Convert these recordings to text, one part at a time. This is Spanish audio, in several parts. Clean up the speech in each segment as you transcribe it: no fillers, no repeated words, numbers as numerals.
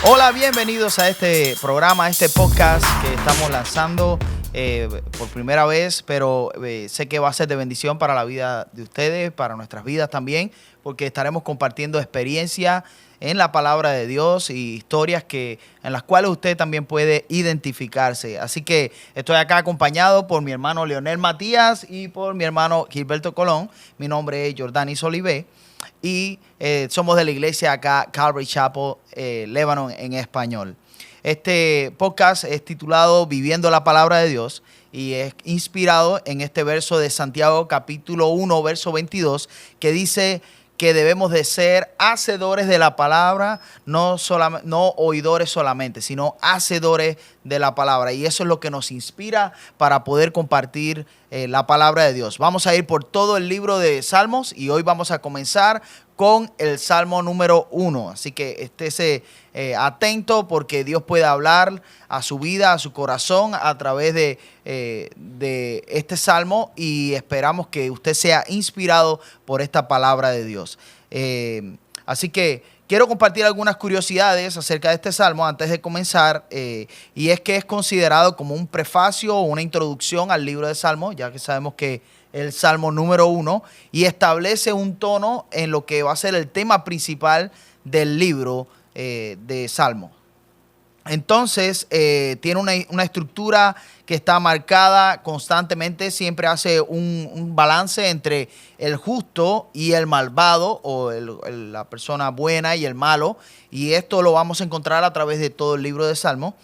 Hola, bienvenidos a este programa, a este podcast que estamos lanzando por primera vez, pero sé que va a ser de bendición para la vida de ustedes, para nuestras vidas también, porque estaremos compartiendo experiencias en la palabra de Dios y historias en las cuales usted también puede identificarse. Así que estoy acá acompañado por mi hermano Leonel Matías y por mi hermano Gilberto Colón. Mi nombre es Jordanis Olivé. Y somos de la iglesia acá, Calvary Chapel, Lebanon en español. Este podcast es titulado Viviendo la Palabra de Dios y es inspirado en este verso de Santiago capítulo 1, verso 22, que dice que debemos de ser hacedores de la palabra, no oidores solamente, sino hacedores de la palabra. Y eso es lo que nos inspira para poder compartir la palabra de Dios. Vamos a ir por todo el libro de Salmos y hoy vamos a comenzar con el Salmo número 1. Así que estése atento porque Dios puede hablar a su vida, a su corazón a través de este Salmo y esperamos que usted sea inspirado por esta palabra de Dios. Así que quiero compartir algunas curiosidades acerca de este Salmo antes de comenzar, y es que es considerado como un prefacio o una introducción al libro de Salmos, ya que sabemos que el Salmo número 1, y establece un tono en lo que va a ser el tema principal del libro de Salmos. Entonces, tiene una estructura que está marcada constantemente, siempre hace un balance entre el justo y el malvado, o la persona buena y el malo, y esto lo vamos a encontrar a través de todo el libro de Salmos.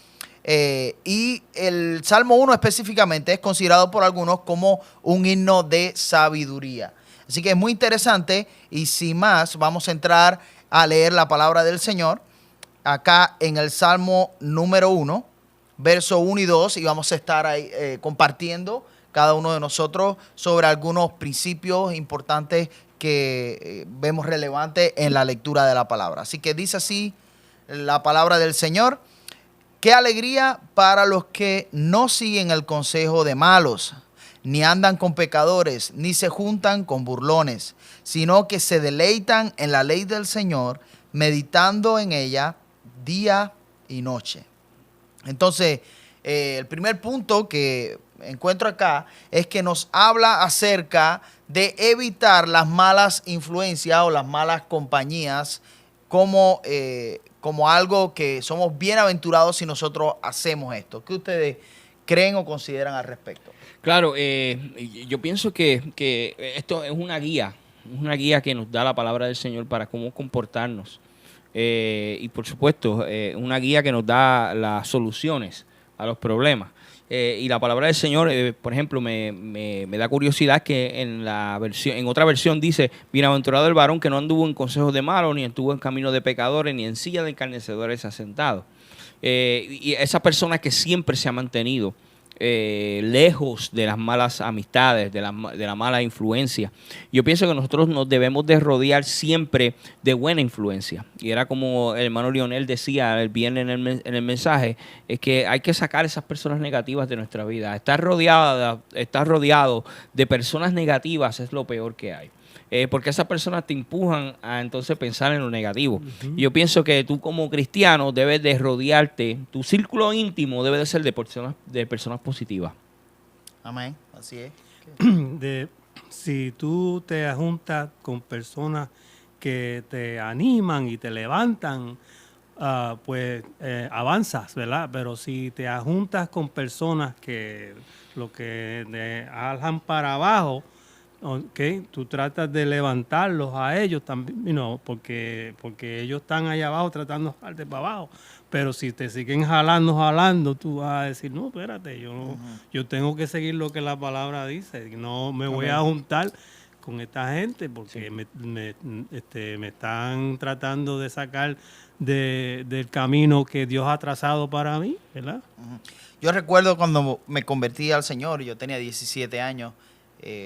Y el Salmo 1 específicamente es considerado por algunos como un himno de sabiduría. Así que es muy interesante y sin más vamos a entrar a leer la palabra del Señor acá en el Salmo número 1, verso 1 y 2, y vamos a estar ahí compartiendo cada uno de nosotros sobre algunos principios importantes que vemos relevantes en la lectura de la palabra. Así que dice así la palabra del Señor: qué alegría para los que no siguen el consejo de malos, ni andan con pecadores, ni se juntan con burlones, sino que se deleitan en la ley del Señor, meditando en ella día y noche. Entonces, el primer punto que encuentro acá es que nos habla acerca de evitar las malas influencias o las malas compañías como algo que somos bienaventurados si nosotros hacemos esto. ¿Qué ustedes creen o consideran al respecto? Claro, yo pienso que esto es una guía que nos da la palabra del Señor para cómo comportarnos. Y por supuesto, una guía que nos da las soluciones a los problemas. Y la palabra del Señor, por ejemplo, me da curiosidad que en otra versión dice: bienaventurado el varón que no anduvo en consejos de malos, ni estuvo en camino de pecadores, ni en silla de escarnecedores asentado. Y esa persona que siempre se ha mantenido lejos de las malas amistades, de la mala influencia. Yo pienso que nosotros nos debemos de rodear siempre de buena influencia. Y era como el hermano Lionel decía el viernes en el mensaje, es que hay que sacar esas personas negativas de nuestra vida. Estar rodeado de personas negativas es lo peor que hay. Porque esas personas te empujan a entonces pensar en lo negativo. Y yo pienso que tú como cristiano debes de rodearte, tu círculo íntimo debe de ser de personas positivas. Amén, así es. Si tú te juntas con personas que te animan y te levantan, pues avanzas, ¿verdad? Pero si te juntas con personas que lo que te aljan para abajo, okay, tú tratas de levantarlos a ellos también, porque ellos están allá abajo tratando de jalarte para abajo. Pero si te siguen jalando, tú vas a decir: no, espérate, yo tengo que seguir lo que la palabra dice. No me voy a juntar con esta gente porque sí, me están tratando de sacar del camino que Dios ha trazado para mí, ¿verdad? Yo recuerdo cuando me convertí al Señor, yo tenía 17 años.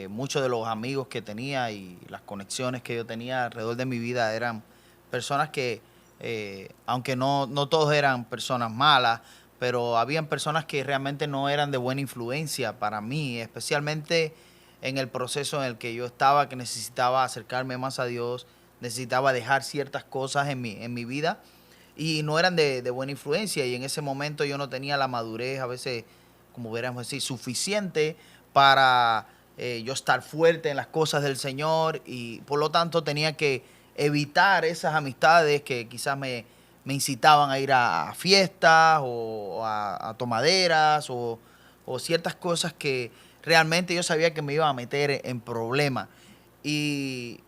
Muchos de los amigos que tenía y las conexiones que yo tenía alrededor de mi vida eran personas que, aunque no todos eran personas malas, pero habían personas que realmente no eran de buena influencia para mí, especialmente en el proceso en el que yo estaba, que necesitaba acercarme más a Dios, necesitaba dejar ciertas cosas en mi vida. y no eran de buena influencia, y en ese momento yo no tenía la madurez, a veces, como veremos decir, suficiente para yo estar fuerte en las cosas del Señor, y por lo tanto tenía que evitar esas amistades que quizás me incitaban a ir a fiestas o a tomaderas o ciertas cosas que realmente yo sabía que me iban a meter en problemas. Y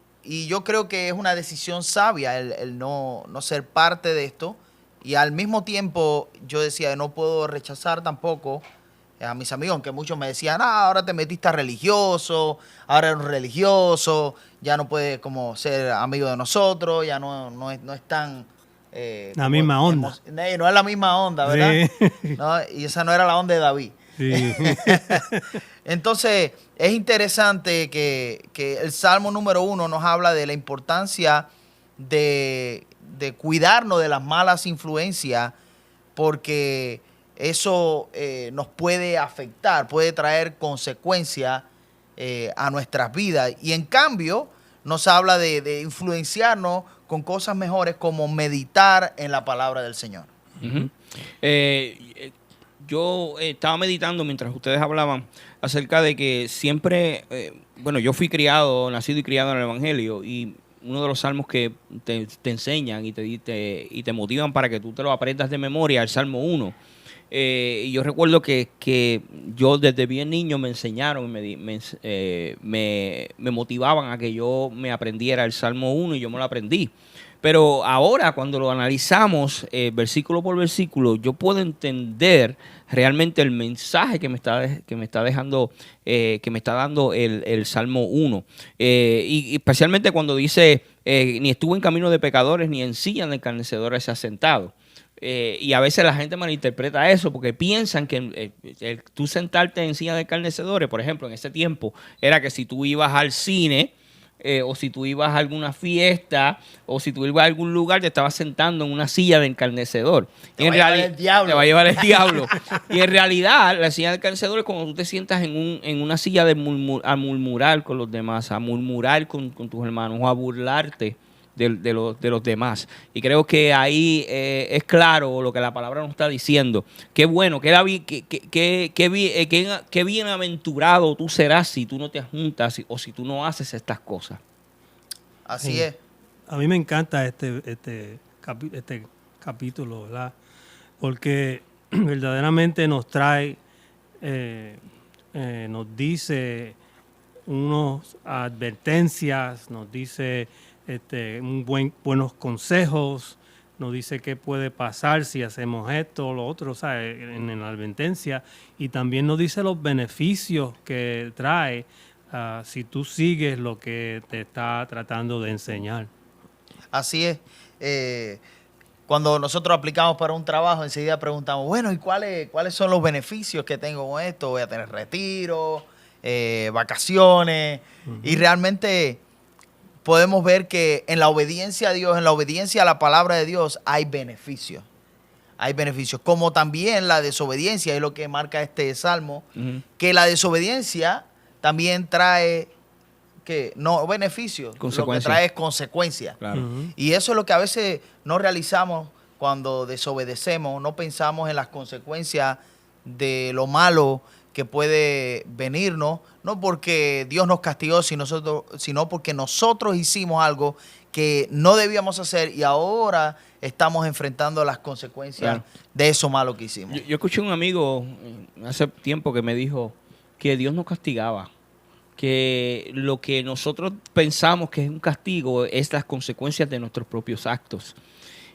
yo creo que es una decisión sabia el no ser parte de esto. Y al mismo tiempo yo decía, no puedo rechazar tampoco a mis amigos, aunque muchos me decían, ahora te metiste a religioso, ahora eres un religioso, ya no puedes como ser amigo de nosotros, ya no es tan... la misma onda. No es la misma onda, ¿verdad? Sí. ¿No? Y esa no era la onda de David. Sí. Entonces, es interesante que el Salmo número 1 nos habla de la importancia de cuidarnos de las malas influencias, porque eso nos puede afectar, puede traer consecuencias a nuestras vidas. Y en cambio, nos habla de influenciarnos con cosas mejores, como meditar en la palabra del Señor. Uh-huh. Yo estaba meditando mientras ustedes hablaban acerca de que siempre, bueno, yo fui nacido y criado en el Evangelio, y uno de los salmos que te enseñan y te motivan para que tú te lo aprendas de memoria, el Salmo 1. Y yo recuerdo que yo desde bien niño me enseñaron, me motivaban a que yo me aprendiera el Salmo 1, y yo me lo aprendí. Pero ahora, cuando lo analizamos versículo por versículo, yo puedo entender realmente el mensaje que me está dejando, que me está dando el Salmo 1. Y especialmente cuando dice, ni estuvo en camino de pecadores, ni en silla de escarnecedores se ha sentado. Y a veces la gente malinterpreta eso, porque piensan que tú sentarte en silla de escarnecedores, por ejemplo, en ese tiempo, era que si tú ibas al cine, o si tú ibas a alguna fiesta, o si tú ibas a algún lugar, te estabas sentando en una silla de escarnecedor. Te va a llevar el diablo. Te va a llevar el diablo. Y en realidad, la silla de escarnecedor es cuando tú te sientas en una silla a murmurar con los demás, a murmurar con tus hermanos, o a burlarte de los demás. Y creo que ahí es claro lo que la palabra nos está diciendo. Qué bueno, qué bienaventurado tú serás si tú no te juntas o si tú no haces estas cosas. Así es. A mí me encanta este capítulo, ¿verdad? Porque verdaderamente nos trae, nos dice unas advertencias, nos dice buenos consejos, nos dice qué puede pasar si hacemos esto o lo otro, ¿sabes? En la advertencia, y también nos dice los beneficios que trae si tú sigues lo que te está tratando de enseñar. Así es. Cuando nosotros aplicamos para un trabajo, enseguida preguntamos, bueno, ¿y cuáles son los beneficios que tengo con esto? Voy a tener retiro, vacaciones, y realmente podemos ver que en la obediencia a Dios, en la obediencia a la palabra de Dios, hay beneficios. Hay beneficios, como también la desobediencia, es lo que marca este salmo, que la desobediencia también trae no beneficios, lo que trae es consecuencias. Claro. Y eso es lo que a veces no realizamos cuando desobedecemos, no pensamos en las consecuencias de lo malo que puede venirnos, no porque Dios nos castigó, sino porque nosotros hicimos algo que no debíamos hacer, y ahora estamos enfrentando las consecuencias de eso malo que hicimos. Yo escuché a un amigo hace tiempo que me dijo que Dios nos castigaba, que lo que nosotros pensamos que es un castigo es las consecuencias de nuestros propios actos.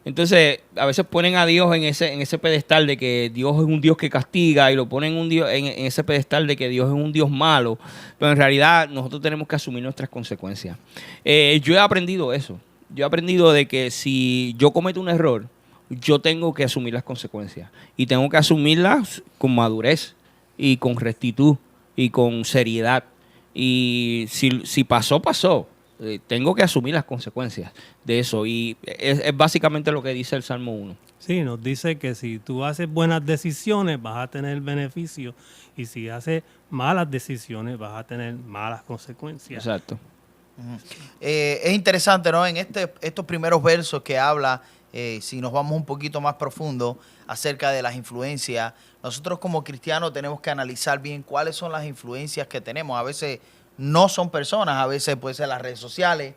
Entonces, a veces ponen a Dios en ese pedestal de que Dios es un Dios que castiga, y lo ponen en ese pedestal de que Dios es un Dios malo, pero en realidad nosotros tenemos que asumir nuestras consecuencias. Yo he aprendido eso. Yo he aprendido de que si yo cometo un error, yo tengo que asumir las consecuencias, y tengo que asumirlas con madurez y con rectitud y con seriedad. Y si pasó, pasó. Tengo que asumir las consecuencias de eso, y es básicamente lo que dice el Salmo 1. Sí, nos dice que si tú haces buenas decisiones vas a tener beneficios, y si haces malas decisiones vas a tener malas consecuencias. Exacto. Es interesante, ¿no? En estos primeros versos que habla si nos vamos un poquito más profundo acerca de las influencias, nosotros como cristianos tenemos que analizar bien cuáles son las influencias que tenemos. A veces no son personas, a veces puede ser las redes sociales,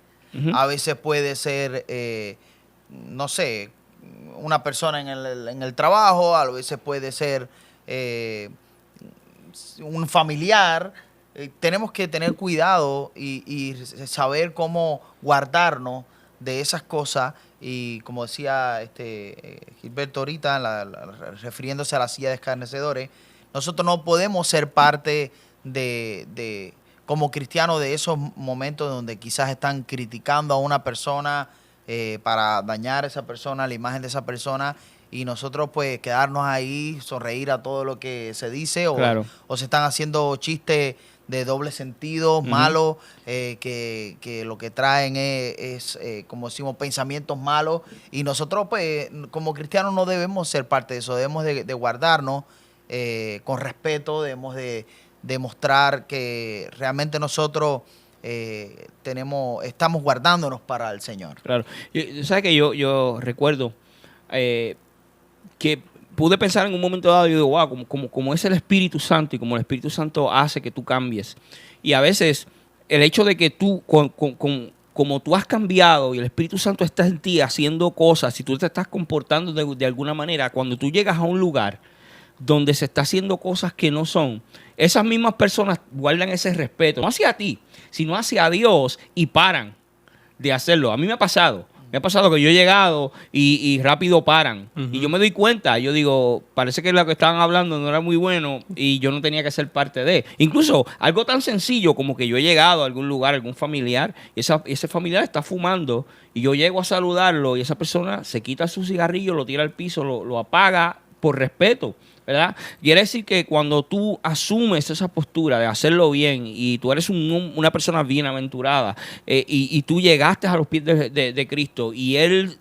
a veces puede ser, no sé, una persona en el trabajo, a veces puede ser un familiar. Tenemos que tener cuidado y saber cómo guardarnos de esas cosas. Y como decía Gilberto ahorita, refiriéndose a la silla de escarnecedores, nosotros no podemos ser parte como cristianos de esos momentos donde quizás están criticando a una persona para dañar a esa persona, la imagen de esa persona, y nosotros pues quedarnos ahí, sonreír a todo lo que se dice, o se están haciendo chistes de doble sentido, malos, que lo que traen es como decimos, pensamientos malos, y nosotros pues como cristianos no debemos ser parte de eso, debemos de guardarnos con respeto, debemos de demostrar que realmente nosotros estamos guardándonos para el Señor. Claro. ¿Sabes que yo recuerdo que pude pensar en un momento dado, yo digo, wow, como es el Espíritu Santo y como el Espíritu Santo hace que tú cambies. Y a veces el hecho de que tú, como tú has cambiado y el Espíritu Santo está en ti haciendo cosas, si tú te estás comportando de alguna manera, cuando tú llegas a un lugar donde se está haciendo cosas que no son, esas mismas personas guardan ese respeto, no hacia ti, sino hacia Dios, y paran de hacerlo. A mí me ha pasado que yo he llegado y rápido paran. Y yo me doy cuenta, yo digo, parece que lo que estaban hablando no era muy bueno y yo no tenía que ser parte de. Incluso algo tan sencillo como que yo he llegado a algún lugar, algún familiar, y ese familiar está fumando y yo llego a saludarlo y esa persona se quita su cigarrillo, lo tira al piso, lo apaga por respeto, ¿verdad? Quiere decir que cuando tú asumes esa postura de hacerlo bien y tú eres una persona bienaventurada y tú llegaste a los pies de Cristo y Él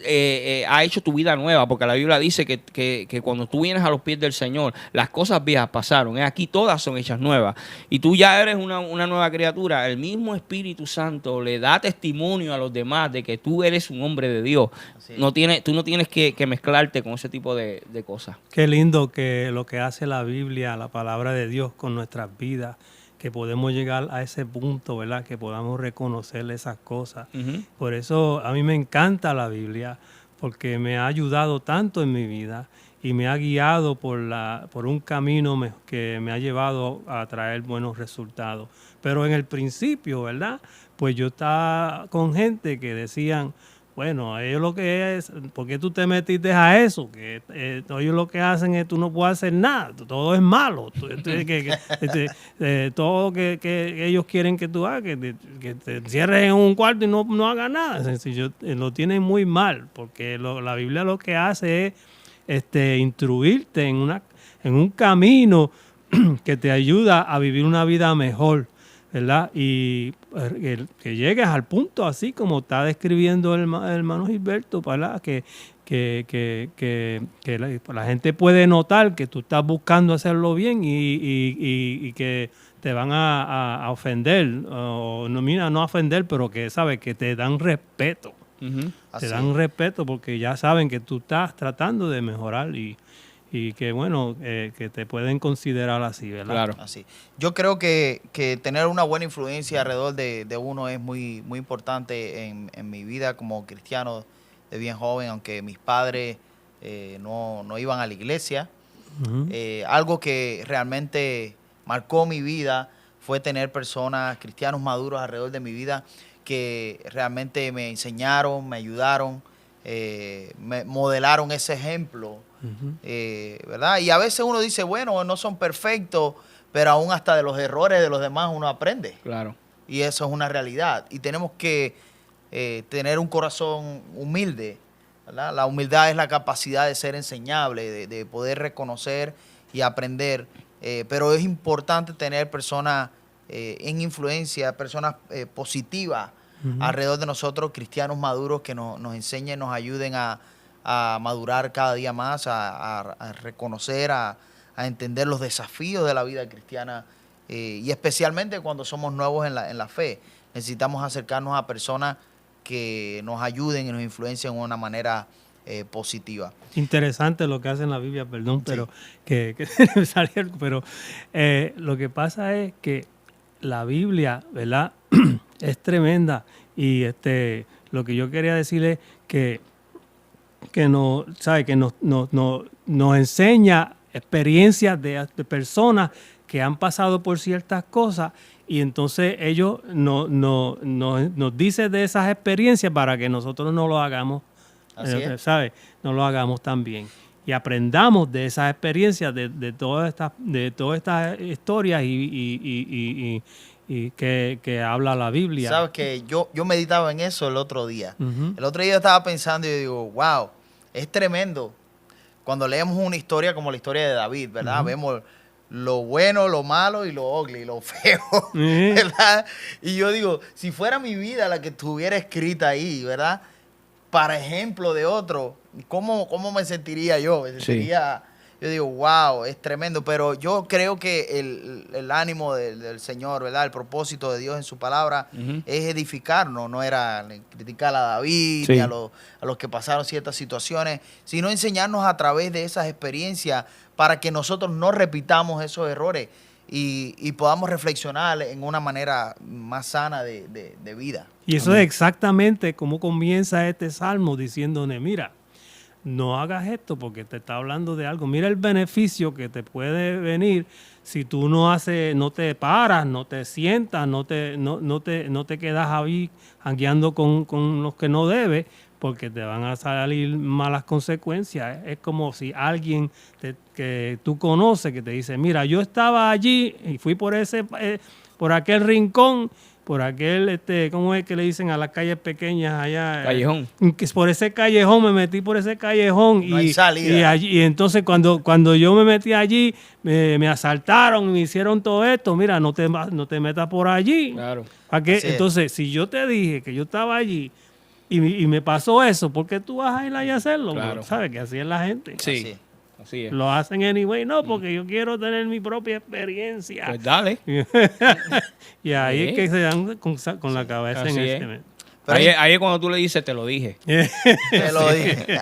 ha hecho tu vida nueva, porque la Biblia dice que cuando tú vienes a los pies del Señor, las cosas viejas pasaron, aquí todas son hechas nuevas y tú ya eres una nueva criatura. El mismo Espíritu Santo le da testimonio a los demás de que tú eres un hombre de Dios. Tú no tienes que mezclarte con ese tipo de cosas. Qué lindo que lo que hace la Biblia, la palabra de Dios con nuestras vidas, que podemos llegar a ese punto, ¿verdad? Que podamos reconocer esas cosas. Por eso a mí me encanta la Biblia, porque me ha ayudado tanto en mi vida y me ha guiado por un camino que me ha llevado a traer buenos resultados. Pero en el principio, ¿verdad? Pues yo estaba con gente que decían, bueno, ellos lo que es, ¿por qué tú te metiste a eso? Que ellos lo que hacen es, tú no puedes hacer nada, todo es malo. Todo que ellos quieren que tú hagas, que te encierres en un cuarto y no hagas nada. Sencillo, lo tienen muy mal, porque la Biblia lo que hace es instruirte en un camino que te ayuda a vivir una vida mejor, ¿verdad? Y que llegues al punto así como está describiendo el hermano Gilberto, ¿verdad? Que la gente puede notar que tú estás buscando hacerlo bien y que te van a ofender, o no ofender, pero que sabes que te dan respeto. Te dan respeto porque ya saben que tú estás tratando de mejorar y que bueno, que te pueden considerar así, ¿verdad? Claro. Así. Yo creo que tener una buena influencia alrededor de uno es muy, muy importante en mi vida como cristiano de bien joven, aunque mis padres no iban a la iglesia. Algo que realmente marcó mi vida fue tener personas, cristianos maduros alrededor de mi vida que realmente me enseñaron, me ayudaron, me modelaron ese ejemplo. ¿Verdad? Y a veces uno dice, bueno, no son perfectos, pero aún hasta de los errores de los demás uno aprende. Claro. Y eso es una realidad. Y tenemos que tener un corazón humilde, ¿verdad? La humildad es la capacidad de ser enseñable, de poder reconocer y aprender. Pero es importante tener personas en influencia, personas positivas alrededor de nosotros, cristianos maduros que nos enseñen, nos ayuden a madurar cada día más, a reconocer, a entender los desafíos de la vida cristiana y especialmente cuando somos nuevos en la fe. Necesitamos acercarnos a personas que nos ayuden y nos influencien de una manera positiva. Interesante lo que hace en la Biblia, perdón, pero que me salió algo, pero lo que pasa es que la Biblia, ¿verdad? Es tremenda y lo que yo quería decir es que nos, ¿sabe? Que nos enseña experiencias de personas que han pasado por ciertas cosas y entonces ellos nos dicen de esas experiencias para que nosotros no lo hagamos, ¿sabe? No lo hagamos también. Y aprendamos de esas experiencias, de todas estas historias y que habla la Biblia. Sabes que yo meditaba en eso el otro día. Uh-huh. El otro día yo estaba pensando y yo digo, wow, es tremendo. Cuando leemos una historia como la historia de David, ¿verdad? Uh-huh. Vemos lo bueno, lo malo y lo ugly, lo feo, uh-huh. ¿verdad? Y yo digo, si fuera mi vida la que estuviera escrita ahí, ¿verdad? Para ejemplo de otro, ¿cómo me sentiría yo? Me sentiría... Sí. Yo digo, wow, es tremendo, pero yo creo que el ánimo del Señor, ¿verdad? El propósito de Dios en su palabra uh-huh. es edificarnos, no era criticar a David, sí. ni a los que pasaron ciertas situaciones, sino enseñarnos a través de esas experiencias para que nosotros no repitamos esos errores y podamos reflexionar en una manera más sana de vida. Y eso es exactamente como comienza este salmo diciéndole, mira, no hagas esto porque te está hablando de algo. Mira el beneficio que te puede venir si tú no te paras, no te sientas, no te quedas ahí jangueando con los que no debes, porque te van a salir malas consecuencias. Es como si alguien que tú conoces que te dice, mira, yo estaba allí y fui por aquel rincón, por aquel, ¿cómo es que le dicen a las calles pequeñas allá? Callejón. Por ese callejón, me metí por ese callejón. No hay salida. Y entonces cuando yo me metí allí, me asaltaron y me hicieron todo esto. Mira, no te metas por allí. Claro. Entonces, si yo te dije que yo estaba allí y me pasó eso, ¿por qué tú vas a ir ahí a hacerlo? Claro. Porque, ¿sabes? Que así es la gente. Sí. Así es. Lo hacen anyway, no, porque yo quiero tener mi propia experiencia. Pues dale. Y ahí es que se dan con la cabeza así en es. este mes. Ahí es cuando tú le dices, te lo dije. Te lo dije.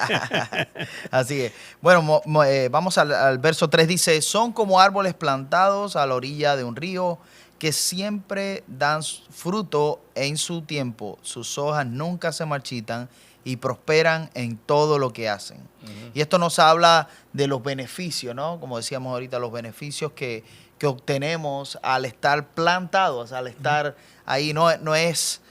Así es. Bueno, vamos al verso 3. Dice, son como árboles plantados a la orilla de un río que siempre dan fruto en su tiempo. Sus hojas nunca se marchitan y prosperan en todo lo que hacen. Uh-huh. Y esto nos habla de los beneficios, ¿no? Como decíamos ahorita, los beneficios que obtenemos al estar plantados, al estar ahí. No es,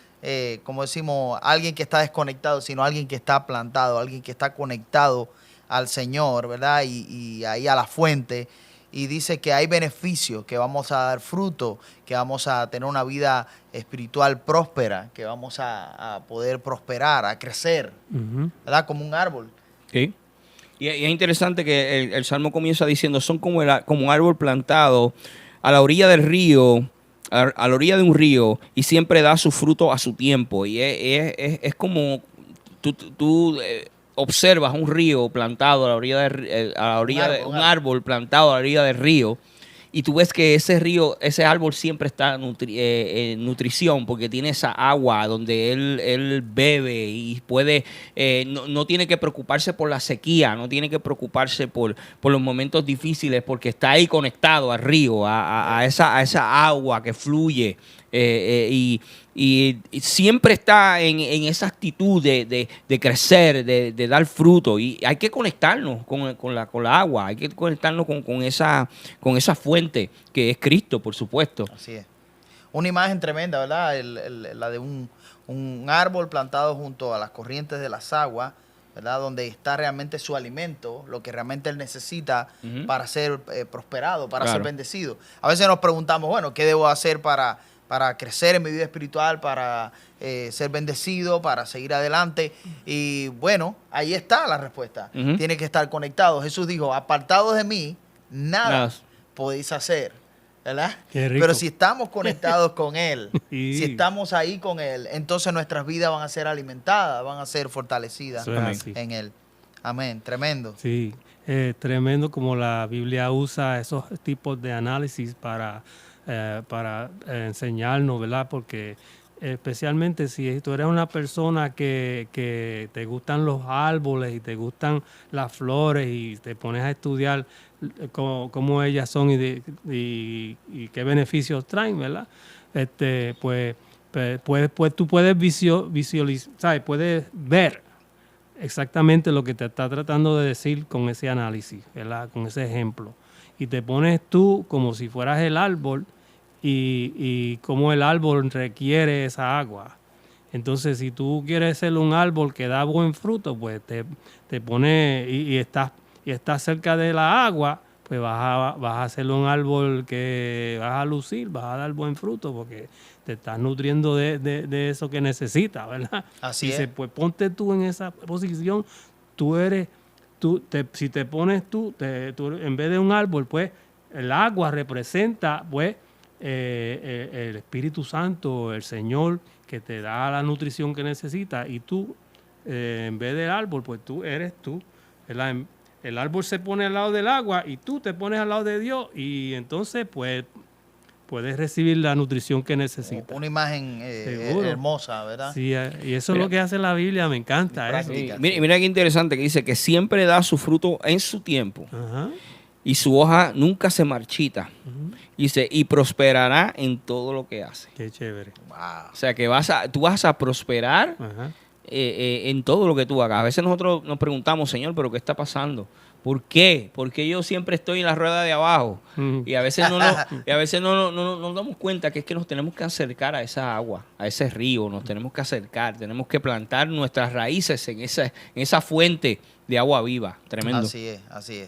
como decimos, alguien que está desconectado, sino alguien que está plantado, alguien que está conectado al Señor, ¿verdad? Y ahí a la fuente. Y dice que hay beneficios, que vamos a dar fruto, que vamos a tener una vida espiritual próspera, que vamos a poder prosperar, a crecer, uh-huh. ¿verdad? Como un árbol. Sí. Y es interesante que el Salmo comienza diciendo, son como un árbol plantado a la orilla del río, a la orilla de un río, y siempre da su fruto a su tiempo. Y es como tú observas un río plantado a la orilla de un árbol plantado a la orilla del río, y tú ves que ese árbol siempre está en nutrición, porque tiene esa agua donde él bebe y puede, no tiene que preocuparse por la sequía, no tiene que preocuparse por los momentos difíciles, porque está ahí conectado al río, a esa agua que fluye. Y siempre está en esa actitud de crecer, de dar fruto, y hay que conectarnos con la agua, hay que conectarnos con esa fuente que es Cristo, por supuesto. Así es. Una imagen tremenda, ¿verdad? La de un árbol plantado junto a las corrientes de las aguas, ¿verdad? Donde está realmente su alimento, lo que realmente él necesita uh-huh. para ser prosperado, para ser bendecido. A veces nos preguntamos, bueno, ¿qué debo hacer para crecer en mi vida espiritual, para ser bendecido, para seguir adelante? Y bueno, ahí está la respuesta. Uh-huh. Tiene que estar conectado. Jesús dijo, apartados de mí, nada podéis hacer, ¿verdad? Pero si estamos conectados con Él, sí. Si estamos ahí con Él, entonces nuestras vidas van a ser alimentadas, van a ser fortalecidas en Él. Amén. Tremendo. Sí, tremendo como la Biblia usa esos tipos de análisis para enseñarnos, ¿verdad? Porque especialmente si tú eres una persona que te gustan los árboles y te gustan las flores y te pones a estudiar cómo ellas son y qué beneficios traen, ¿verdad? Pues tú puedes visualizar, ¿sabes? Puedes ver exactamente lo que te está tratando de decir con ese análisis, ¿verdad? Con ese ejemplo. Y te pones tú como si fueras el árbol y cómo el árbol requiere esa agua. Entonces, si tú quieres ser un árbol que da buen fruto, pues te pones y estás cerca de la agua, pues vas a ser un árbol que vas a lucir, vas a dar buen fruto porque te estás nutriendo de eso que necesitas, ¿verdad? Así Dice, es. pues ponte tú en esa posición, si te pones tú, en vez de un árbol, pues el agua representa, pues, el Espíritu Santo, el Señor, que te da la nutrición que necesitas, y tú, en vez del árbol, pues tú eres tú, ¿verdad? El árbol se pone al lado del agua y tú te pones al lado de Dios, y entonces, pues, puedes recibir la nutrición que necesitas. Una imagen Seguro. hermosa, ¿verdad? Sí, y eso Mira, es lo que hace la Biblia, me encanta eso. práctica. Sí. Mira qué interesante que dice que siempre da su fruto en su tiempo Ajá. y su hoja nunca se marchita. Ujú. Dice, y prosperará en todo lo que hace. Qué chévere. Wow. O sea que tú vas a prosperar Ajá. en todo lo que tú hagas. A veces nosotros nos preguntamos, Señor, ¿pero qué está pasando? ¿Por qué? Porque yo siempre estoy en la rueda de abajo. Ujú. Y a veces no nos damos cuenta que es que nos tenemos que acercar a esa agua, a ese río, nos tenemos que acercar, tenemos que plantar nuestras raíces en esa fuente de agua viva. Tremendo. Así es, así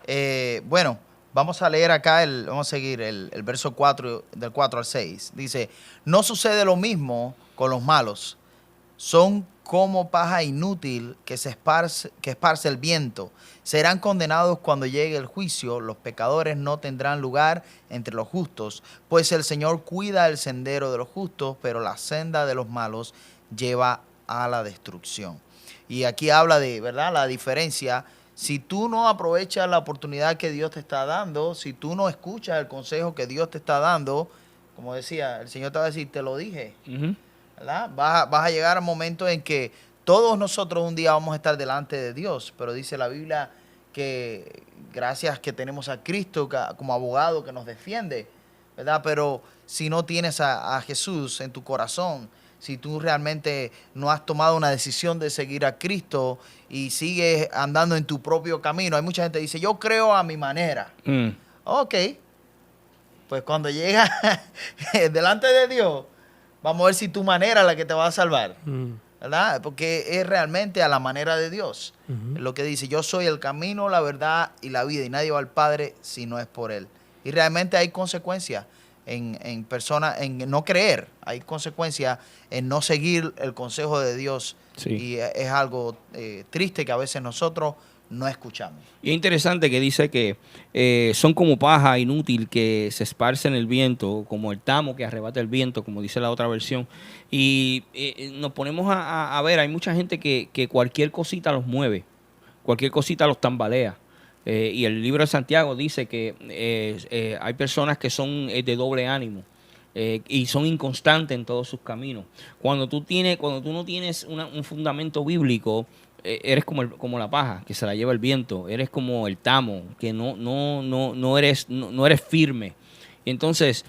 es. Bueno, vamos a leer acá, vamos a seguir el verso 4, del 4 al 6. Dice, no sucede lo mismo con los malos. Son como paja inútil que esparce el viento. Serán condenados cuando llegue el juicio. Los pecadores no tendrán lugar entre los justos, pues el Señor cuida el sendero de los justos, pero la senda de los malos lleva a la destrucción. Y aquí habla de, ¿verdad?, la diferencia. Si tú no aprovechas la oportunidad que Dios te está dando, si tú no escuchas el consejo que Dios te está dando, como decía, el Señor te va a decir, te lo dije, Ujú. ¿verdad? Vas a llegar al momento en que todos nosotros un día vamos a estar delante de Dios, pero dice la Biblia que gracias que tenemos a Cristo como abogado que nos defiende, ¿verdad? Pero si no tienes a Jesús en tu corazón, si tú realmente no has tomado una decisión de seguir a Cristo y sigues andando en tu propio camino, hay mucha gente que dice, yo creo a mi manera. Mm. Ok, pues cuando llega delante de Dios, vamos a ver si tu manera es la que te va a salvar, Mm. ¿verdad? Porque es realmente a la manera de Dios. Ujú. Lo que dice, yo soy el camino, la verdad y la vida, y nadie va al Padre si no es por Él. Y realmente hay consecuencias en personas, en no creer, hay consecuencias en no seguir el consejo de Dios. Sí. Y es algo triste que a veces nosotros no escuchamos. Y es interesante que dice que son como paja inútil que se esparce en el viento, como el tamo que arrebata el viento, como dice la otra versión. Y nos ponemos a ver, hay mucha gente que cualquier cosita los mueve, cualquier cosita los tambalea. Y el libro de Santiago dice que hay personas que son de doble ánimo. Y son inconstantes en todos sus caminos. Cuando tú no tienes un fundamento bíblico, eres como la paja que se la lleva el viento. Eres como el tamo que no eres firme. Y entonces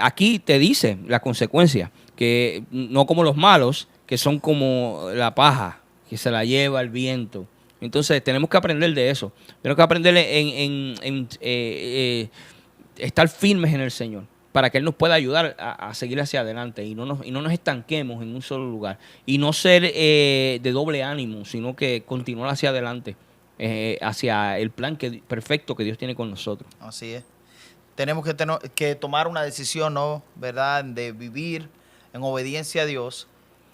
aquí te dice la consecuencia, que no como los malos, que son como la paja que se la lleva el viento. Entonces tenemos que aprender de eso. Tenemos que aprender en estar firmes en el Señor, para que Él nos pueda ayudar a seguir hacia adelante y no nos estanquemos en un solo lugar. Y no ser de doble ánimo, sino que continuar hacia adelante, hacia el plan perfecto que Dios tiene con nosotros. Así es. Tenemos que tomar una decisión, ¿no?, ¿verdad?, de vivir en obediencia a Dios,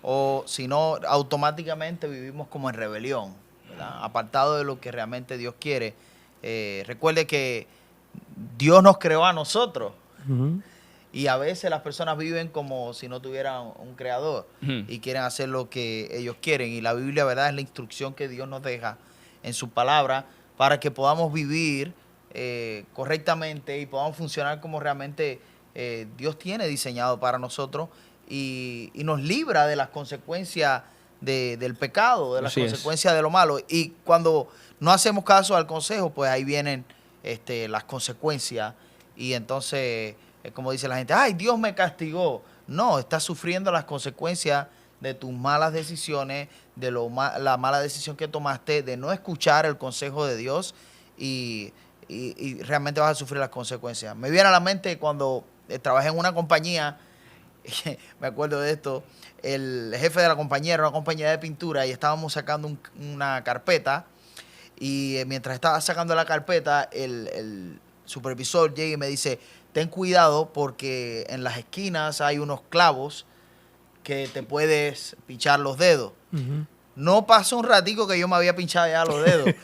o si no, automáticamente vivimos como en rebelión, ¿verdad?, apartado de lo que realmente Dios quiere. Recuerde que Dios nos creó a nosotros. Ujú. Y a veces las personas viven como si no tuvieran un creador Ujú. y quieren hacer lo que ellos quieren. Y la Biblia, ¿verdad?, es la instrucción que Dios nos deja en su palabra para que podamos vivir correctamente y podamos funcionar como realmente Dios tiene diseñado para nosotros. y nos libra de las consecuencias del pecado, de las Así es. consecuencias de lo malo. Y cuando no hacemos caso al consejo, pues ahí vienen las consecuencias. Y entonces, como dice la gente, ay, Dios me castigó. No, estás sufriendo las consecuencias de tus malas decisiones, de la mala decisión que tomaste, de no escuchar el consejo de Dios y realmente vas a sufrir las consecuencias. Me viene a la mente cuando trabajé en una compañía, me acuerdo de esto, el jefe de la compañía era una compañía de pintura y estábamos sacando una carpeta y mientras estaba sacando la carpeta, el supervisor llega y me dice, ten cuidado porque en las esquinas hay unos clavos que te puedes pinchar los dedos. Ujú. No pasó un ratico que yo me había pinchado ya los dedos.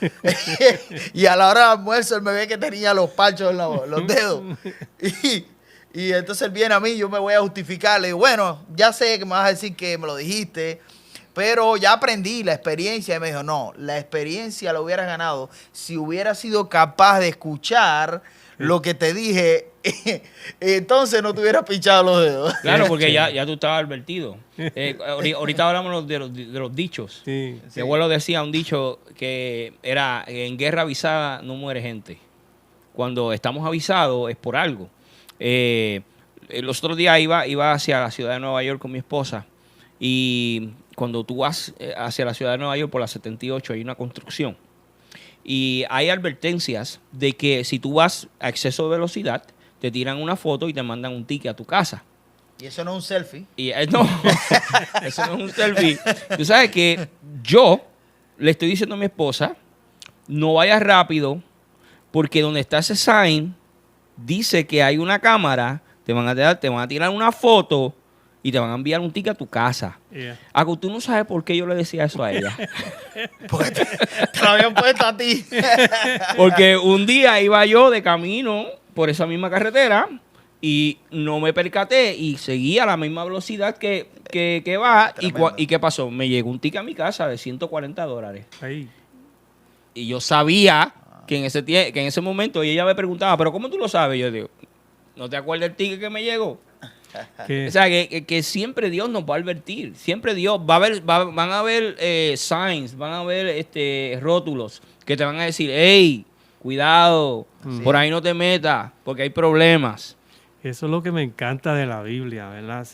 Y a la hora del almuerzo él me ve que tenía los parchos en los dedos. Y entonces él viene a mí, yo me voy a justificar. Le digo, bueno, ya sé que me vas a decir que me lo dijiste, pero ya aprendí la experiencia. Y me dijo, no, la experiencia la hubieras ganado si hubieras sido capaz de escuchar lo que te dije. Entonces no te hubieras pinchado los dedos. Claro, porque ya tú estabas advertido. Ahorita hablamos de los dichos. Sí. Mi abuelo decía un dicho que era, en guerra avisada no muere gente. Cuando estamos avisados es por algo. Los otros días iba hacia la ciudad de Nueva York con mi esposa y cuando tú vas hacia la ciudad de Nueva York por la 78 hay una construcción y hay advertencias de que si tú vas a exceso de velocidad te tiran una foto y te mandan un ticket a tu casa. Y eso no es un selfie. Y no, eso no es un selfie. Tú sabes que yo le estoy diciendo a mi esposa, no vayas rápido, porque donde está ese sign, dice que hay una cámara, te van a tirar una foto y te van a enviar un ticket a tu casa. Yeah. Aco, tú no sabes por qué yo le decía eso a ella. Porque te lo habían puesto a ti. Porque un día iba yo de camino por esa misma carretera y no me percaté y seguía a la misma velocidad que va. ¿Y qué pasó? Me llegó un ticket a mi casa de $140. Ahí. Y yo sabía que en ese momento ella me preguntaba, ¿pero cómo tú lo sabes? Yo digo, ¿no te acuerdas del ticket que me llegó? Que- O sea, que siempre Dios nos va a advertir. Siempre Dios van a haber signs, van a haber rótulos que te van a decir, hey, cuidado, Así por es. ahí no te metas, porque hay problemas. Eso es lo que me encanta de la Biblia, ¿verdad?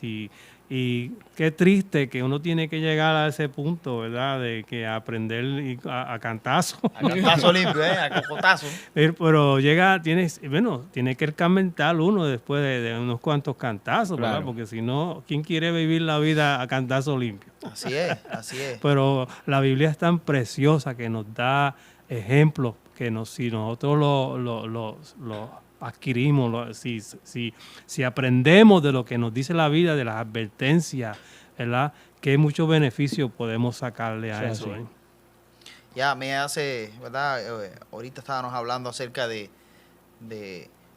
Y qué triste que uno tiene que llegar a ese punto, ¿verdad? De que aprender a cantazo. A cantazo limpio, a cocotazo. Pero tiene que mental uno después de unos cuantos cantazos, ¿verdad? Claro. Porque si no, ¿quién quiere vivir la vida a cantazo limpio? Así es, así es. Pero la Biblia es tan preciosa que nos da ejemplos que si nosotros lo adquirimos, si aprendemos de lo que nos dice la vida, de las advertencias, ¿verdad? Qué mucho beneficio podemos sacarle a Sí, eso. sí. ¿eh? Ya me hace, ¿verdad? Ahorita estábamos hablando acerca de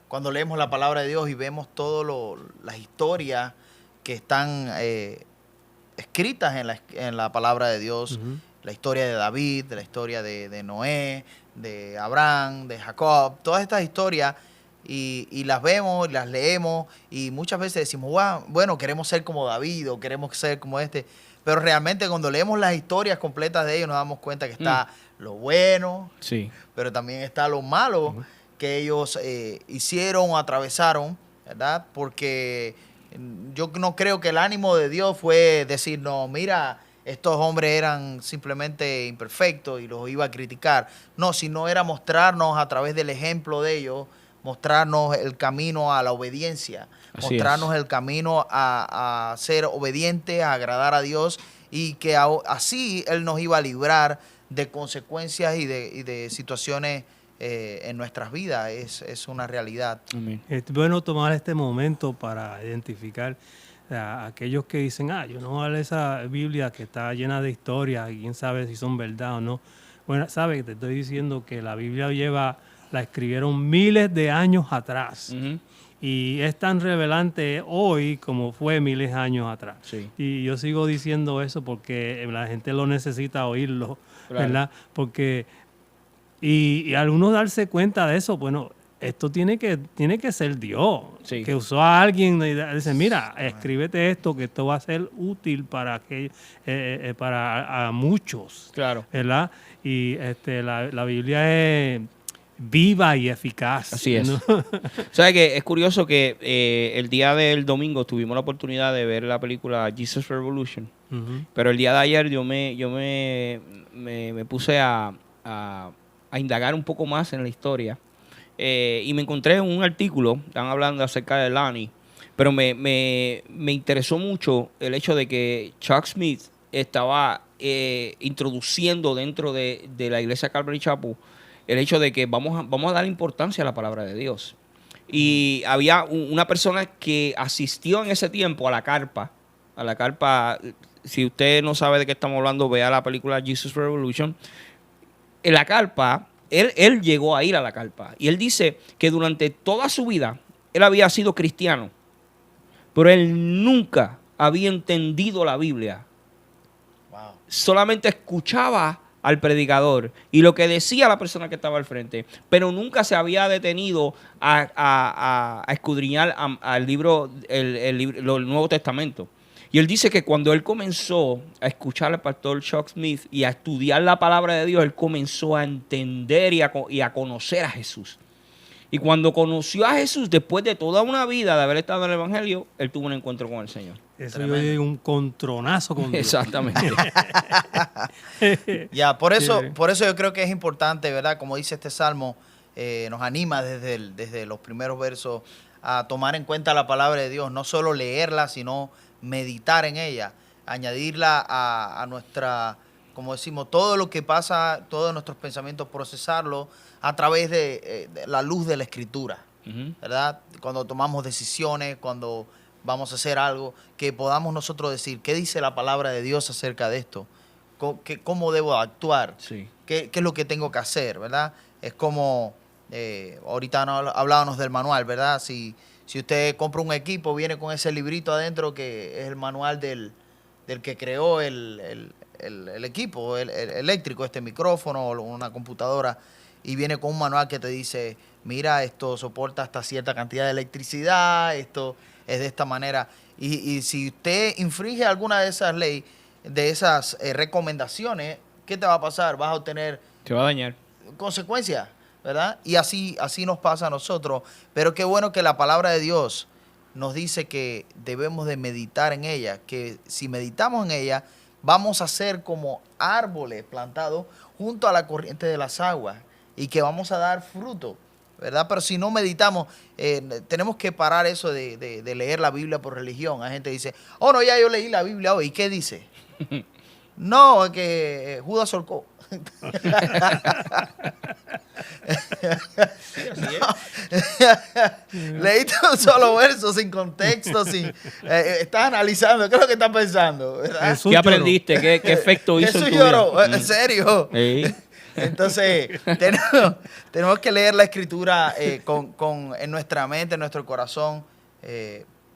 cuando leemos la palabra de Dios y vemos todas las historias que están escritas en la palabra de Dios. Ujú. La historia de David, la historia de Noé, de Abraham, de Jacob, todas estas historias y las vemos, las leemos y muchas veces decimos, bueno, queremos ser como David o queremos ser como este, pero realmente cuando leemos las historias completas de ellos nos damos cuenta que está lo bueno, Sí. pero también está lo malo que ellos hicieron o atravesaron, ¿verdad? Porque yo no creo que el ánimo de Dios fue decir, no, mira, estos hombres eran simplemente imperfectos y los iba a criticar. No, sino era mostrarnos a través del ejemplo de ellos, mostrarnos el camino a la obediencia, Así mostrarnos es. el camino a ser obedientes, a agradar a Dios y que así Él nos iba a librar de consecuencias y de situaciones en nuestras vidas. Es una realidad. Amén. Es bueno tomar este momento para identificar a aquellos que dicen, yo no voy a leer esa Biblia que está llena de historias y quién sabe si son verdad o no. Bueno, sabes, te estoy diciendo que la Biblia la escribieron miles de años atrás. Ujú. Y es tan revelante hoy como fue miles de años atrás. Sí. Y yo sigo diciendo eso porque la gente lo necesita oírlo, Claro. ¿verdad? Porque, y algunos darse cuenta de eso, bueno, esto tiene que ser Dios, Sí. que usó a alguien y dice, mira, escríbete esto, que esto va a ser útil para para a muchos, Claro. ¿verdad? Y la Biblia es viva y eficaz. Así es. ¿no? ¿Sabes que es curioso que el día del domingo tuvimos la oportunidad de ver la película Jesus Revolution? Ujú. Pero el día de ayer yo me puse a indagar un poco más en la historia y me encontré un artículo, están hablando acerca de Lonnie, pero me interesó mucho el hecho de que Chuck Smith estaba introduciendo dentro de la iglesia Calvary Chapel el hecho de que vamos a dar importancia a la palabra de Dios. Y había una persona que asistió en ese tiempo a la carpa. Si usted no sabe de qué estamos hablando, vea la película Jesus Revolution. En la carpa, él llegó a ir a la carpa. Y él dice que durante toda su vida, él había sido cristiano. Pero él nunca había entendido la Biblia. Wow. Solamente escuchaba al predicador y lo que decía la persona que estaba al frente, pero nunca se había detenido a escudriñar al libro, el Nuevo Testamento. Y él dice que cuando él comenzó a escuchar al pastor Chuck Smith y a estudiar la palabra de Dios, él comenzó a entender y a conocer a Jesús. Y cuando conoció a Jesús, después de toda una vida de haber estado en el Evangelio, él tuvo un encuentro con el Señor. Eso Tremendo. yo digo un contronazo con Dios. Exactamente. Ya, por eso Sí. yo creo que es importante, ¿verdad? Como dice este salmo, nos anima desde los primeros versos a tomar en cuenta la palabra de Dios, no solo leerla, sino meditar en ella, añadirla a nuestra, como decimos, todo lo que pasa, todos nuestros pensamientos, procesarlo a través de la luz de la Escritura, Ujú. ¿verdad? Cuando tomamos decisiones, cuando vamos a hacer algo, que podamos nosotros decir, ¿qué dice la palabra de Dios acerca de esto? ¿Cómo debo actuar? Sí. ¿Qué es lo que tengo que hacer, verdad? Es como, ahorita hablábamos del manual, ¿verdad? Si usted compra un equipo, viene con ese librito adentro que es el manual del que creó el equipo el eléctrico, este micrófono o una computadora, y viene con un manual que te dice, mira, esto soporta hasta cierta cantidad de electricidad, esto es de esta manera. Y si usted infringe alguna de esas leyes, de esas recomendaciones, ¿qué te va a pasar? Vas a obtener Se va a dañar. consecuencias, ¿verdad? Y así nos pasa a nosotros. Pero qué bueno que la palabra de Dios nos dice que debemos de meditar en ella, que si meditamos en ella, vamos a ser como árboles plantados junto a la corriente de las aguas y que vamos a dar fruto, ¿verdad? Pero si no meditamos, tenemos que parar eso de leer la Biblia por religión. Hay gente que dice, oh, no, ya yo leí la Biblia hoy. ¿Y qué dice? No, que Judas solcó. Leíste un solo verso sin contexto, estás analizando, ¿qué es lo que estás pensando? ¿verdad? Jesús ¿Qué lloró. aprendiste? ¿Qué efecto hizo Jesús en tu vida? lloró, en serio. Sí. Entonces, tenemos que leer la Escritura en nuestra mente, en nuestro corazón,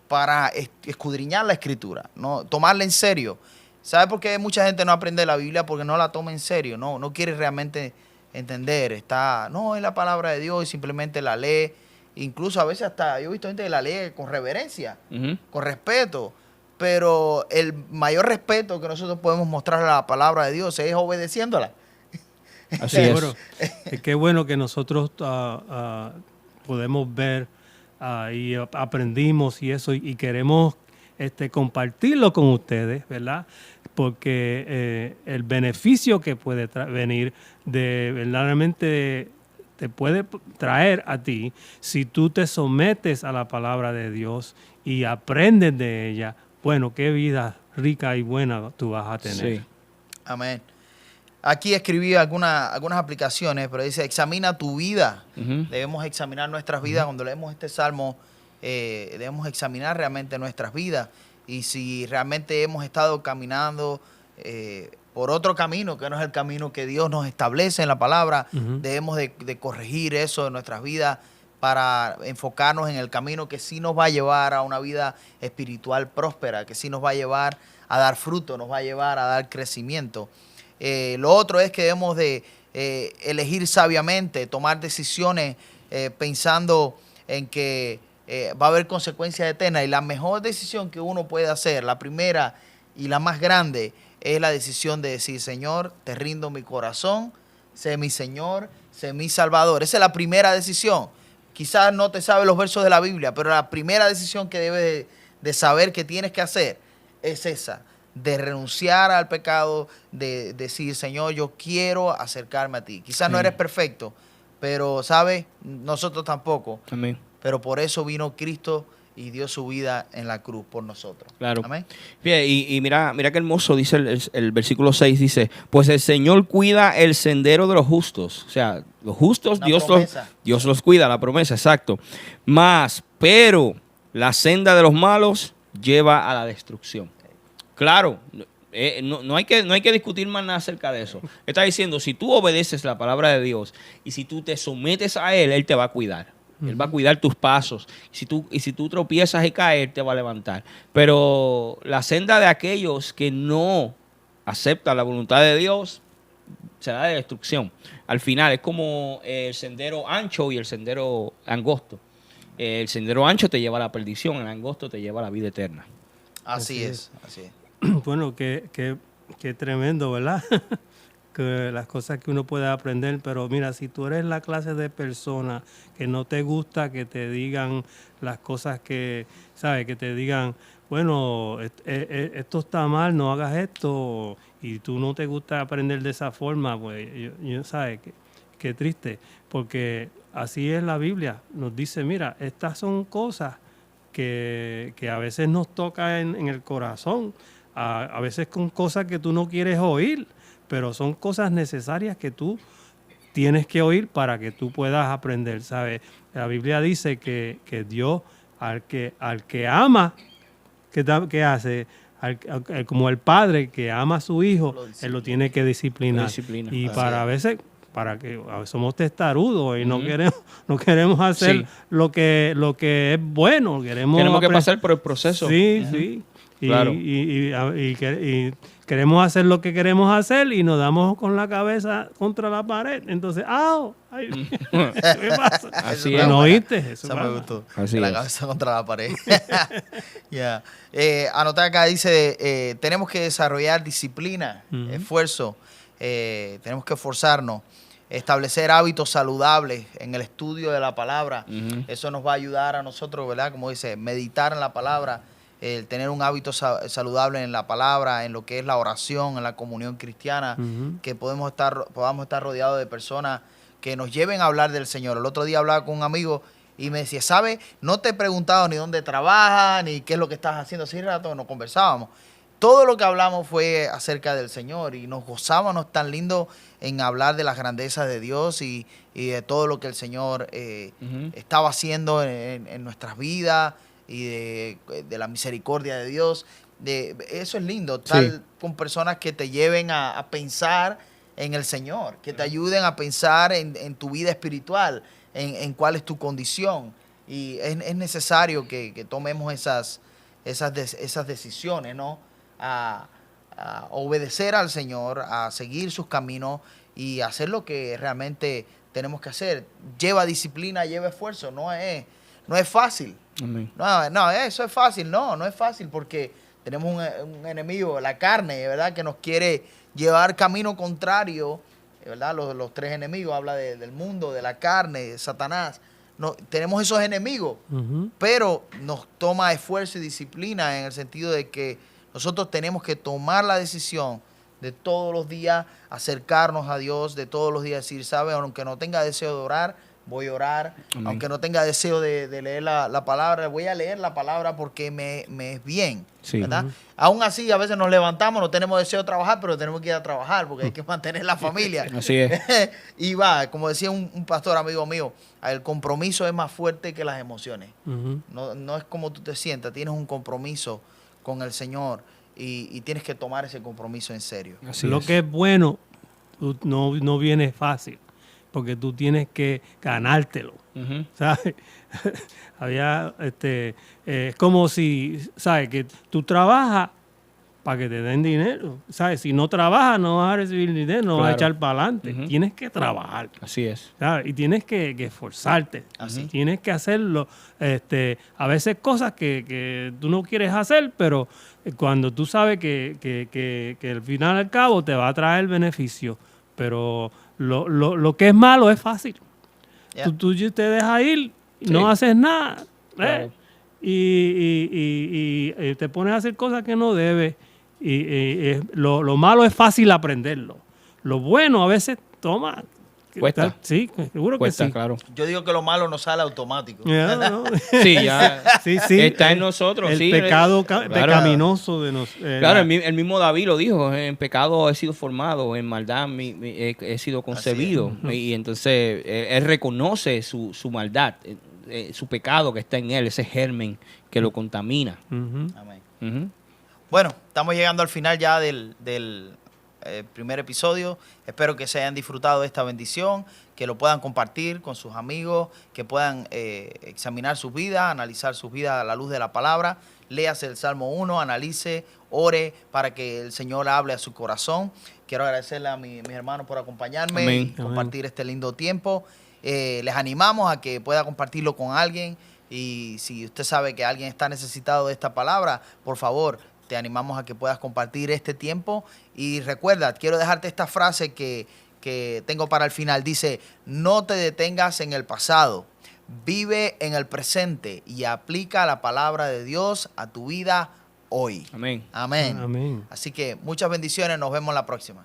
para escudriñar la Escritura, ¿no? Tomarla en serio. ¿Sabe por qué mucha gente no aprende la Biblia? Porque no la toma en serio, no quiere realmente entender. No, es la palabra de Dios y simplemente la lee. Incluso a veces hasta yo he visto gente que la lee con reverencia, Ujú. con respeto. Pero el mayor respeto que nosotros podemos mostrar a la palabra de Dios es obedeciéndola. Así es. Seguro. Qué bueno que nosotros podemos ver y aprendimos y eso y queremos compartirlo con ustedes, ¿verdad? Porque el beneficio que puede venir de verdaderamente te puede traer a ti si tú te sometes a la palabra de Dios y aprendes de ella. Bueno, qué vida rica y buena tú vas a tener. Sí. Amén. Aquí escribí algunas aplicaciones, pero dice, examina tu vida. Ujú. Debemos examinar nuestras vidas. Cuando leemos este salmo, debemos examinar realmente nuestras vidas. Y si realmente hemos estado caminando por otro camino, que no es el camino que Dios nos establece en la palabra, Ujú. debemos de corregir eso en nuestras vidas para enfocarnos en el camino que sí nos va a llevar a una vida espiritual próspera, que sí nos va a llevar a dar fruto, nos va a llevar a dar crecimiento. Lo otro es que debemos de elegir sabiamente, tomar decisiones pensando en que va a haber consecuencias eternas. Y la mejor decisión que uno puede hacer, la primera y la más grande, es la decisión de decir: Señor, te rindo mi corazón, sé mi Señor, sé mi Salvador. Esa es la primera decisión. Quizás no te sabes los versos de la Biblia, pero la primera decisión que debes de saber que tienes que hacer es esa, de renunciar al pecado, de decir: Señor, yo quiero acercarme a ti. Quizás no eres perfecto, pero, ¿sabes? Nosotros tampoco. Amén. Pero por eso vino Cristo y dio su vida en la cruz por nosotros. Claro. Amén. Fíjate, y mira qué hermoso dice el versículo 6, dice: pues el Señor cuida el sendero de los justos. O sea, los justos, Dios los cuida, la promesa, exacto. Pero la senda de los malos lleva a la destrucción. Claro, no hay que discutir más nada acerca de eso. Está diciendo, si tú obedeces la palabra de Dios y si tú te sometes a Él te va a cuidar. Él va a cuidar tus pasos. Y si tú tropiezas y caes, Él te va a levantar. Pero la senda de aquellos que no aceptan la voluntad de Dios será de destrucción. Al final es como el sendero ancho y el sendero angosto. El sendero ancho te lleva a la perdición, el angosto te lleva a la vida eterna. Así es. Bueno, qué tremendo, ¿verdad? Que las cosas que uno puede aprender, pero mira, si tú eres la clase de persona que no te gusta que te digan las cosas que, ¿sabes? Que te digan, bueno, esto está mal, no hagas esto, y tú no te gusta aprender de esa forma, pues, ¿sabes? Qué triste, porque así es la Biblia, nos dice, mira, estas son cosas que a veces nos toca en el corazón, a veces con cosas que tú no quieres oír, pero son cosas necesarias que tú tienes que oír para que tú puedas aprender, ¿sabes? La Biblia dice que Dios, al que ama, ¿qué hace? Como el padre que ama a su hijo, él lo tiene que disciplinar. Y a veces somos testarudos y no queremos hacer lo que es bueno. Queremos que pasar por el proceso. Sí, sí. Claro. Y queremos hacer lo que queremos hacer y nos damos con la cabeza contra la pared. Entonces, ¡au! ¿Qué pasa? Así es. ¿No oíste? Eso me gustó. Así la es. cabeza contra la pared. Yeah. Anota acá, dice, tenemos que desarrollar disciplina, esfuerzo. Tenemos que esforzarnos. Establecer hábitos saludables en el estudio de la palabra. Eso nos va a ayudar a nosotros, ¿verdad? Como dice, meditar en la palabra. El tener un hábito saludable en la palabra, en lo que es la oración, en la comunión cristiana, que podamos estar rodeados de personas que nos lleven a hablar del Señor. El otro día hablaba con un amigo y me decía, ¿sabes? No te he preguntado ni dónde trabajas, ni qué es lo que estás haciendo. Hace rato nos conversábamos. Todo lo que hablamos fue acerca del Señor y nos gozábamos tan lindo en hablar de las grandezas de Dios y de todo lo que el Señor estaba haciendo en nuestras vidas, y de la misericordia de Dios. Eso es lindo, estar con personas que te lleven a pensar en el Señor, que te ayuden a pensar en tu vida espiritual, en cuál es tu condición. Y es necesario que tomemos esas decisiones, ¿no? A obedecer al Señor, a seguir sus caminos y hacer lo que realmente tenemos que hacer. Lleva disciplina, lleva esfuerzo, no es fácil. No, eso es fácil. No es fácil porque tenemos un enemigo, la carne, ¿verdad? Que nos quiere llevar camino contrario, ¿verdad? Los tres enemigos, habla del mundo, de la carne, de Satanás. No, tenemos esos enemigos, pero nos toma esfuerzo y disciplina en el sentido de que nosotros tenemos que tomar la decisión de todos los días acercarnos a Dios, de todos los días decir, ¿sabes? Aunque no tenga deseo de orar, voy a orar. Amén. Aunque no tenga deseo de leer la palabra, voy a leer la palabra porque me es bien, ¿verdad? Aún así, a veces nos levantamos, no tenemos deseo de trabajar, pero tenemos que ir a trabajar porque hay que mantener la familia. Así es. Y como decía un pastor amigo mío, el compromiso es más fuerte que las emociones. No es como tú te sientas, tienes un compromiso con el Señor y tienes que tomar ese compromiso en serio. Lo que es bueno no viene fácil, porque tú tienes que ganártelo, ¿sabes? Es como si, ¿sabes? Que tú trabajas para que te den dinero. ¿Sabes? Si no trabajas, no vas a recibir dinero, no vas a Claro. echar para adelante. Ujú. Tienes que trabajar. Así es. ¿Sabes? Y tienes que esforzarte. Así. Tienes que hacerlo. A veces cosas que tú no quieres hacer, pero cuando tú sabes que al final al cabo te va a traer beneficio. Pero lo que es malo es fácil. Yeah. Tú te dejas ir, y Sí. no haces nada. Claro. Y te pones a hacer cosas que no debes. Lo malo es fácil aprenderlo. Lo bueno a veces toma. Cuesta. Sí, seguro Cuesta, que sí. claro. Yo digo que lo malo no sale automático. Ya, ¿no? Sí, ya. Sí. Está en nosotros, El sí. pecado Claro. pecaminoso de nosotros. Claro, el mismo David lo dijo, en pecado he sido formado, en maldad he sido concebido. Y entonces él reconoce su maldad, su pecado que está en él, ese germen que lo contamina. Amén. Ujú. Bueno, estamos llegando al final ya del primer episodio. Espero que se hayan disfrutado de esta bendición, que lo puedan compartir con sus amigos, que puedan examinar sus vidas, analizar sus vidas a la luz de la palabra. Léase el Salmo 1, analice, ore para que el Señor hable a su corazón. Quiero agradecerle a mis hermanos por acompañarme Amén. y compartir este lindo tiempo. Les animamos a que pueda compartirlo con alguien. Y si usted sabe que alguien está necesitado de esta palabra, por favor, te animamos a que puedas compartir este tiempo. Y recuerda, quiero dejarte esta frase que tengo para el final. Dice, no te detengas en el pasado, vive en el presente y aplica la palabra de Dios a tu vida hoy. Amén. Amén. Amén. Así que muchas bendiciones, nos vemos la próxima.